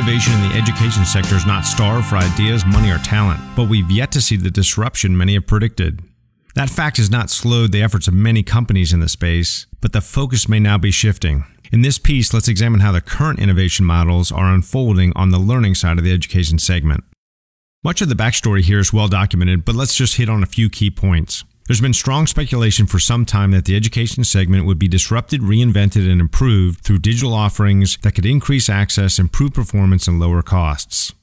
innovation in the education sector is not starved for ideas, money, or talent, but we've yet to see the disruption many have predicted. That fact has not slowed the efforts of many companies in the space, but the focus may now be shifting. In this piece, let's examine how the current innovation models are unfolding on the learning side of the education segment. Much of the backstory here is well documented, but let's just hit on a few key points. There's been strong speculation for some time that the education segment would be disrupted, reinvented, and improved through digital offerings that could increase access, improve performance, and lower costs.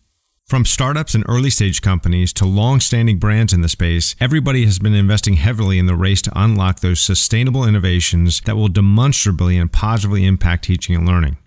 From startups and early-stage companies to long-standing brands in the space, everybody has been investing heavily in the race to unlock those sustainable innovations that will demonstrably and positively impact teaching and learning.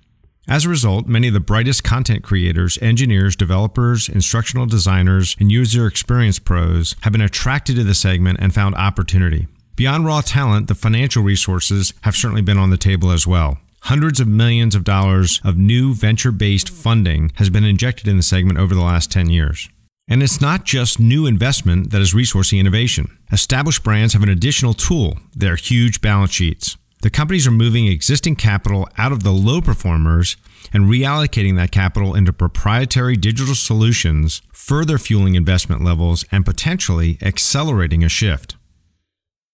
As a result, many of the brightest content creators, engineers, developers, instructional designers, and user experience pros have been attracted to the segment and found opportunity. Beyond raw talent, the financial resources have certainly been on the table as well. Hundreds of millions of dollars of new venture-based funding has been injected in the segment over the last 10 years. And it's not just new investment that is resourcing innovation. Established brands have an additional tool: their huge balance sheets. The companies are moving existing capital out of the low performers and reallocating that capital into proprietary digital solutions, further fueling investment levels and potentially accelerating a shift.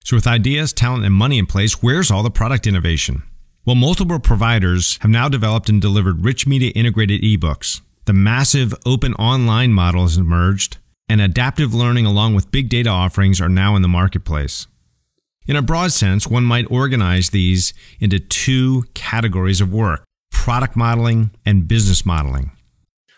So with ideas, talent, and money in place, where's all the product innovation? Well, multiple providers have now developed and delivered rich media integrated ebooks. The massive open online model has emerged, and adaptive learning along with big data offerings are now in the marketplace. In a broad sense, one might organize these into two categories of work: product modeling and business modeling.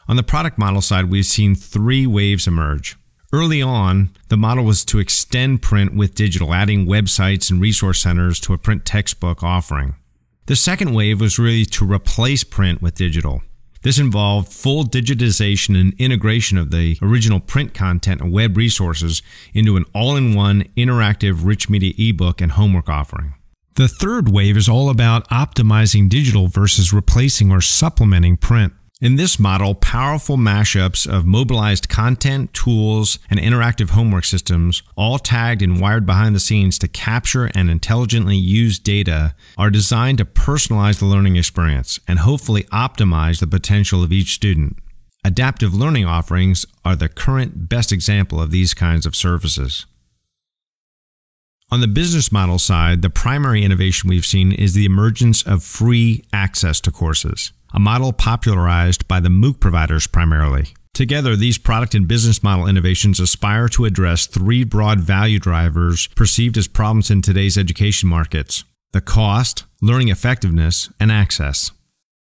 On the product model side, we've seen three waves emerge. Early on, the model was to extend print with digital, adding websites and resource centers to a print textbook offering. The second wave was really to replace print with digital. This involved full digitization and integration of the original print content and web resources into an all-in-one interactive rich media ebook and homework offering. The third wave is all about optimizing digital versus replacing or supplementing print. In this model, powerful mashups of mobilized content, tools, and interactive homework systems, all tagged and wired behind the scenes to capture and intelligently use data, are designed to personalize the learning experience and hopefully optimize the potential of each student. Adaptive learning offerings are the current best example of these kinds of services. On the business model side, the primary innovation we've seen is the emergence of free access to courses, a model popularized by the MOOC providers primarily. Together, these product and business model innovations aspire to address three broad value drivers perceived as problems in today's education markets: the cost, learning effectiveness, and access.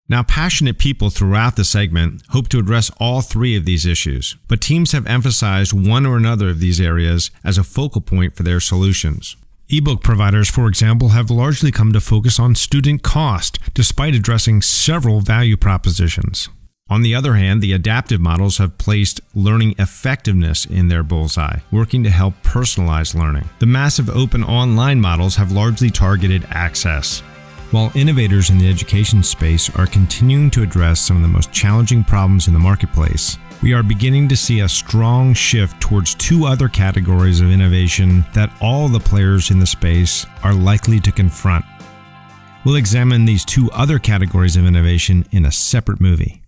Now, passionate people throughout the segment hope to address all three of these issues, but teams have emphasized one or another of these areas as a focal point for their solutions. Ebook providers, for example, have largely come to focus on student cost, despite addressing several value propositions. On the other hand, the adaptive models have placed learning effectiveness in their bullseye, working to help personalize learning. The massive open online models have largely targeted access. While innovators in the education space are continuing to address some of the most challenging problems in the marketplace, we are beginning to see a strong shift towards two other categories of innovation that all the players in the space are likely to confront. We'll examine these two other categories of innovation in a separate movie.